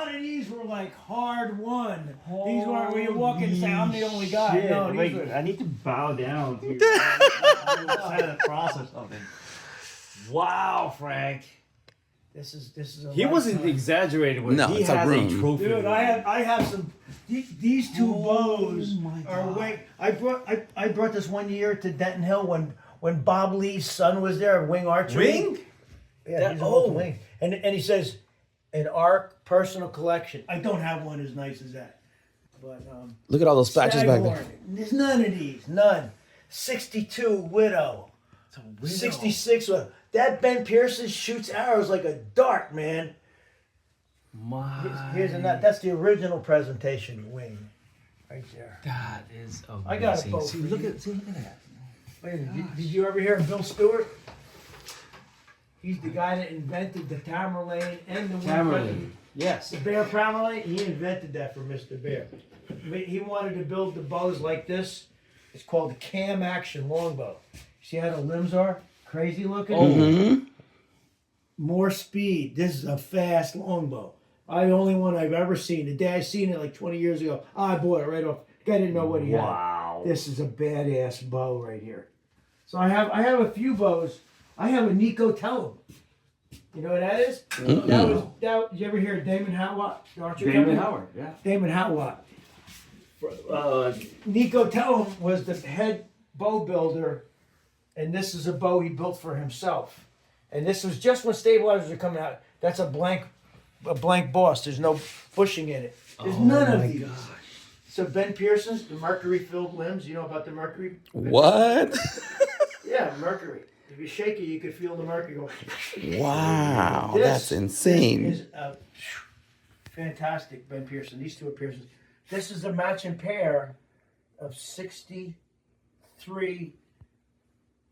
none of these were like hard won. These weren't where you walk in and say, I'm the only guy. Shit. No, Wait, these were... I need to bow down to you. I'm trying to process something. Wow, Frank. This is a He wasn't lifetime. exaggerating with No, it. He it's a has room. a trophy. Dude, I have some. These two bows my are God. way. I brought this one year to Denton Hill when Bob Lee's son was there, Wing Archery. Wing? Yeah, he's an Wing. And he says, an ARC personal collection. I don't have one as nice as that, but Look at all those patches back there. Staghorn. There's none of these. None. 62 Widow. 66 Widow. That Ben Pearson shoots arrows like a dart, man. Here's another. That's the original presentation wing, right there. That is amazing. I got a bow. See, look at that. Wait, did you ever hear of Bill Stewart? He's the guy that invented the Tamerlane and the Tamerlane. Yes, the Bear Tamerlane. He invented that for Mr. Bear. He wanted to build the bows like this. It's called the cam action longbow. See how the limbs are? Crazy looking. Mm-hmm. More speed. This is a fast longbow. The only one I've ever seen. The day I seen it like 20 years ago, I bought it right off. Guy didn't know what he had. Wow. This is a badass bow right here. So I have a few bows. I have a Nico Tellum. You know what that is? Did you ever hear of Damon Howat? The archer Damon company? Howard, yeah. Damon Howat. Nico Tellum was the head bow builder, and this is a bow he built for himself. And this was just when stabilizers are coming out. That's a blank boss. There's no bushing in it. There's none of these. Gosh. So Ben Pearson's, the mercury-filled limbs. You know about the mercury? What? Yeah, mercury. If you shake it, you could feel the mercury go. Wow, This that's insane. is a fantastic Ben Pearson. These two are Pearsons. This is a matching pair of 63.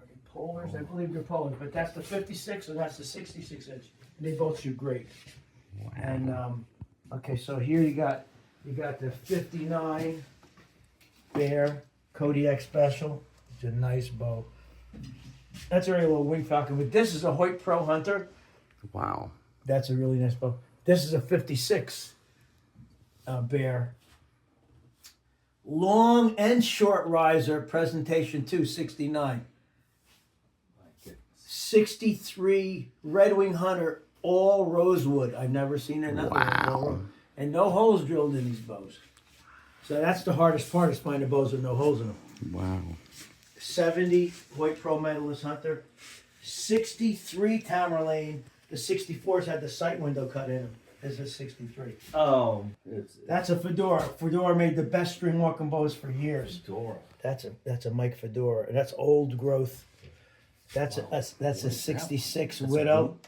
Are they polars? I believe they're polars, but that's the 56 and that's the 66 inch. And they both shoot great. Wow. And okay, so here you got the 59 Bear Kodiak Special. It's a nice bow. That's a really little wing falcon, but this is a Hoyt Pro Hunter. Wow. That's a really nice bow. This is a 56 Bear. Long and short riser, presentation 269. 63 Red Wing Hunter, all rosewood. I've never seen another Wow. one. And no holes drilled in these bows. So that's the hardest part, is finding bows with no holes in them. Wow. 70 Hoyt Pro Medalist Hunter. 63 Tamerlane. The 64s had the sight window cut in them. This is 63. Oh. That's a Fedora. Fedora made the best string walking bows for years. Fedora. That's a Myke Fedora. And that's old growth. That's a 66 Widow.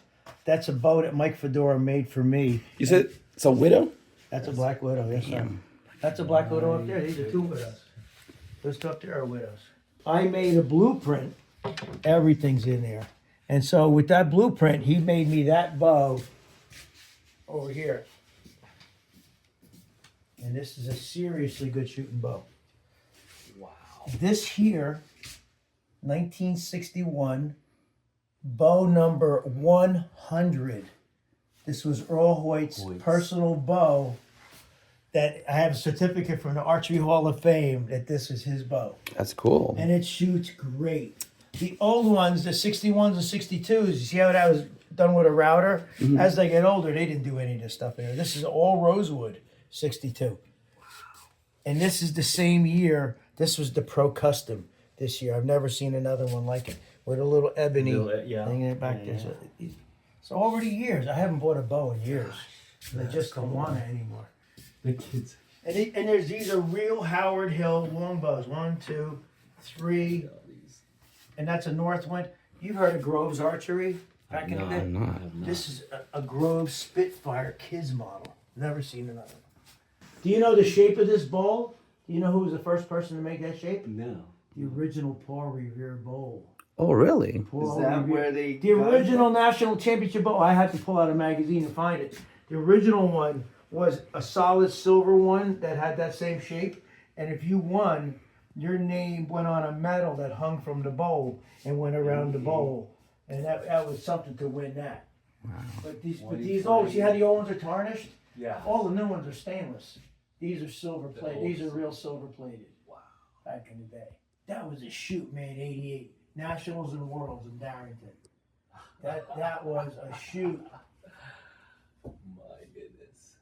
That's a bow that Myke Fedora made for me. You said it's a widow? That's a Black Widow, yes sir. That's a Black Widow up there. These are two widows. Those two up there are widows. I made a blueprint. Everything's in there. And so with that blueprint, he made me that bow over here. And this is a seriously good shooting bow. Wow. This here, 1961, bow number 100. This was Earl Hoyt's personal bow that I have a certificate from the Archery Hall of Fame that this is his bow. That's cool. And it shoots great. The old ones, the 61s and 62s, you see how that was done with a router? Mm-hmm. As they get older, they didn't do any of this stuff there. This is all rosewood, 62. And this is the same year. This was the Pro Custom this year. I've never seen another one like it, with a little ebony thing in it back there. So over the years, I haven't bought a bow in years. They just don't want it anymore. The kids. And these are real Howard Hill longbows. 1, 2, 3. And that's a Northwind. You've heard of Groves Archery back in the day? I'm not. This is a Groves Spitfire Kids model. Never seen another one. Do you know the shape of this bowl? Do you know who was the first person to make that shape? No. The original Paul Revere bowl. Oh, really? Paul Is that Revere. where they... The original national championship bowl. I had to pull out a magazine and find it. The original one was a solid silver one that had that same shape. And if you won, your name went on a medal that hung from the bowl and went around the bowl. And that was something to win that. Wow. But these old, see how the old ones are tarnished? Yeah. All the new ones are stainless. These are silver plated. These are real silver plated. Wow. Back in the day. That was a shoot, man, 88. Nationals and Worlds in Darrington. That was a shoot. My goodness.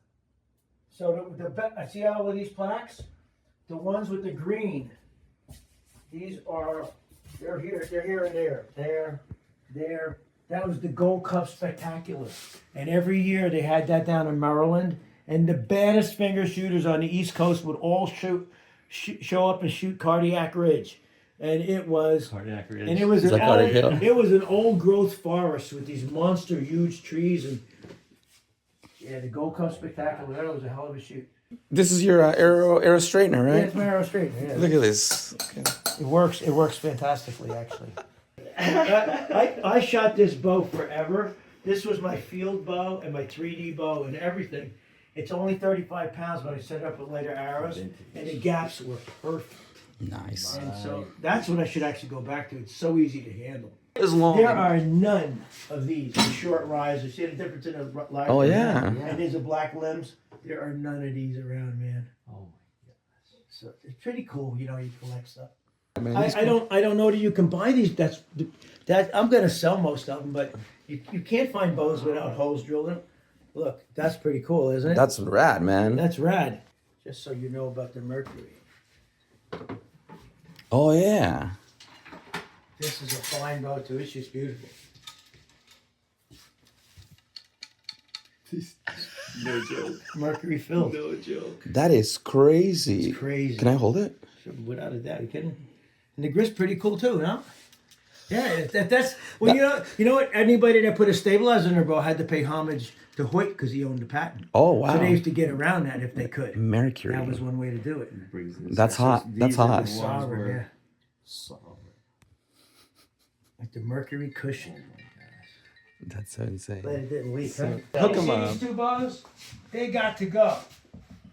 So I see all of these plaques? The ones with the green, they're here and there. That was the Gold Cup Spectacular. And every year they had that down in Maryland. And the baddest finger shooters on the East Coast would all show up and shoot Cardiac Ridge. And it was Cardiac Ridge. And it was Is that Cardiac Hill? it was an old growth forest with these monster huge trees and the Gold Cup Spectacular. That was a hell of a shoot. This is your arrow straightener, Yeah, right? it's my arrow straightener. Yeah. Look at this. Okay. It works fantastically, actually. I shot this bow forever. This was my field bow and my 3D bow and everything. It's only 35 pounds, but I set it up with lighter arrows, and the gaps were perfect. Nice. And so that's what I should actually go back to. It's so easy to handle. As long. There are none of these short risers. See the difference in the light? Oh, yeah. And these are black limbs. There are none of these around, man. Oh my gosh. So it's pretty cool, you collect stuff. Man, I don't know that you can buy these. That I'm gonna sell most of them, but you can't find bows without holes drilled in them. Look, that's pretty cool, isn't it? That's rad, man. That's rad. Just so you know about the Mercury. Oh, yeah. This is a fine bow too. It's just beautiful. No joke. Mercury filled. No joke. That is crazy. It's crazy. Can I hold it? Without a doubt, you kidding? And the grip's pretty cool too, no? Yeah, that's well. You know what? Anybody that put a stabilizer in their bow had to pay homage to Hoyt because he owned the patent. Oh, wow. So they used to get around that if they could. Mercury. That was one way to do it. That's hot. That's hot. Sovereign, yeah. Like the Mercury cushion. That's so insane. But it didn't leak, huh? Hook You 'em see up. these two bows? They got to go.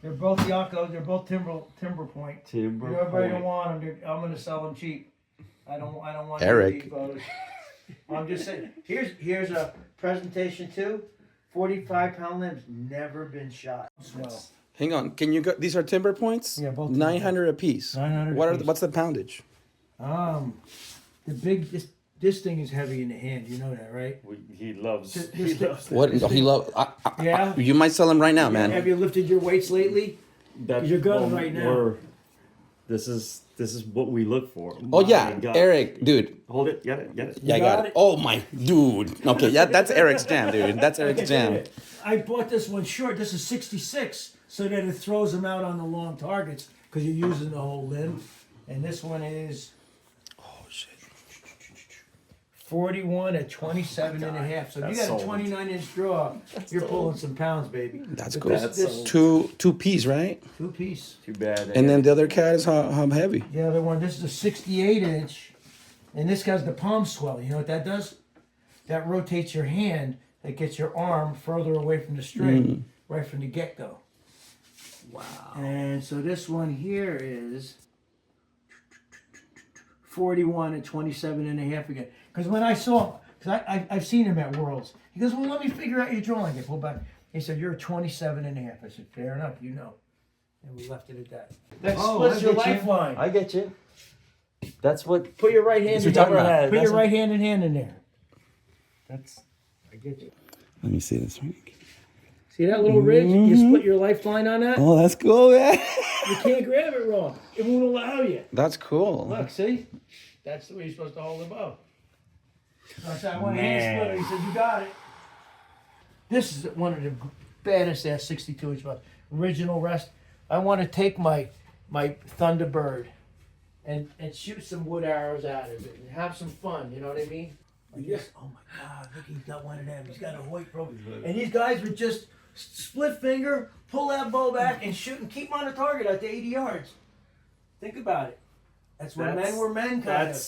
They're both Yako. They're both timber point. Timber Everybody point. don't want them. I'm going to sell them cheap. I don't want Eric. cheap bows. I'm just saying. Here's a presentation too. 45-pound limbs, never been shot. Swell. Hang on. Can you go? These are timber points? Yeah, both timber 900 a piece. 900 What a are? piece. What's the poundage? The big this thing is heavy in the hand. You know that, right? He loves. This He thing- loves. What? This He thing- love. Yeah. You might sell them right now, man. Have you lifted your weights lately? That, You're good right now. This is what we look for. Oh My yeah, God. Eric, dude. Hold it. Get it. Yeah, I got it. Oh my, dude. Okay, yeah, that's Eric's jam, dude. That's Eric's jam. I bought this one short. This is 66, so that it throws them out on the long targets because you're using the whole limb. And this one is Oh shit. 41 at 27 and a half. So if you That's got a sold. 29-inch draw, you're pulling some pounds, baby. That's But cool. This Two piece, right? two piece. Too bad. And then the other cat is how heavy? The other one, this is a 68-inch, and this has the palm swell. You know what that does? That rotates your hand. That gets your arm further away from the string, right from the get-go. Wow. And so this one here is 41 and 27 and a half again. Because when I saw, because I've seen him at Worlds. He goes, well, let me figure out your drawing. I pulled back. He said, you're 27 and a half. I said, fair enough, you know. And we left it at that. That splits your lifeline. I get you. That's what. Put your right hand in talking there. about. Put That's your what- right hand in hand in there. That's. I get you. Let me see this one. See that little ridge? You split your lifeline on that? Oh, that's cool, yeah. You can't grab it wrong. It won't allow you. That's cool. Look, see? That's the way you're supposed to hold the bow. I said, I want a hand splitter. He said, you got it. This is one of the baddest ass 62-inch bows. Original rest. I want to take my Thunderbird and shoot some wood arrows out of it and have some fun. You know what I mean? Like this. Oh my God! Look, he's got one of them. He's got a Hoyt Pro. And these guys would just split finger, pull that bow back, and shoot and keep on the target at the 80 yards. Think about it. That's when men were men, kind of.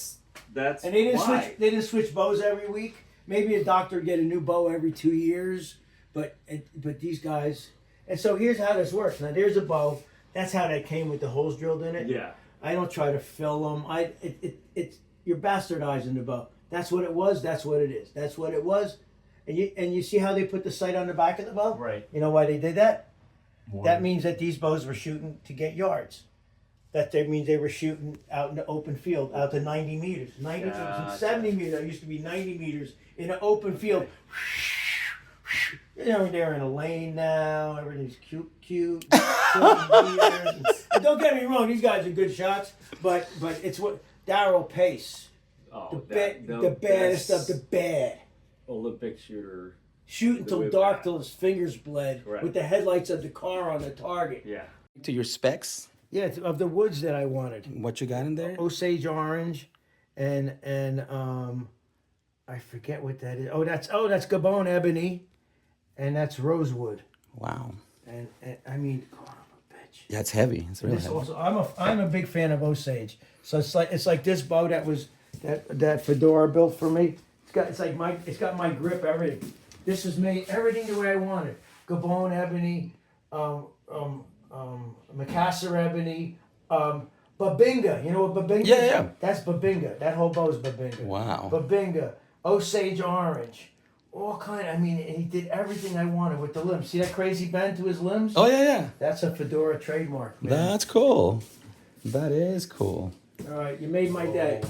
That's. And they didn't why. switch. They didn't switch bows every week. Maybe a doctor would get a new bow every 2 years. But these guys. And so here's how this works. Now there's a bow. That's how that came with the holes drilled in it. Yeah. I don't try to fill them. You're bastardizing the bow. That's what it was. That's what it is. That's what it was. And you see how they put the sight on the back of the bow? Right. You know why they did that? That means that these bows were shooting to get yards. That means they were shooting out in the open field, out to 90 meters. 90 meters, 70 meters. It used to be 90 meters in an open field. You know, they're in a lane now. Everything's cute. And don't get me wrong; these guys are good shots, but it's what Darryl Pace, Oh, the baddest of the bad. Olympic shooter. Shoot until whip dark back. till his fingers bled Correct. with the headlights of the car on the target. Yeah. To your specs, Yeah, it's of the woods that I wanted. what you got in there? Osage orange, and I forget what that is. Oh, that's Gabon ebony, and that's rosewood. Wow. And I mean, oh, I'm a bitch. Yeah, it's heavy. It's really This heavy. also, I'm a big fan of Osage. So it's like this bow that Fedora built for me. It's got my grip, everything. This is made everything the way I wanted. Gabon ebony, Macassar ebony, Babinga. You know what Babinga is? Yeah. That's Babinga. That whole bow is Babinga. Wow. Babinga, Osage orange, all kind. I mean, he did everything I wanted with the limbs. See that crazy bend to his limbs? Oh yeah. That's a Fedora trademark, man. That's cool. That is cool. All right, you made my day.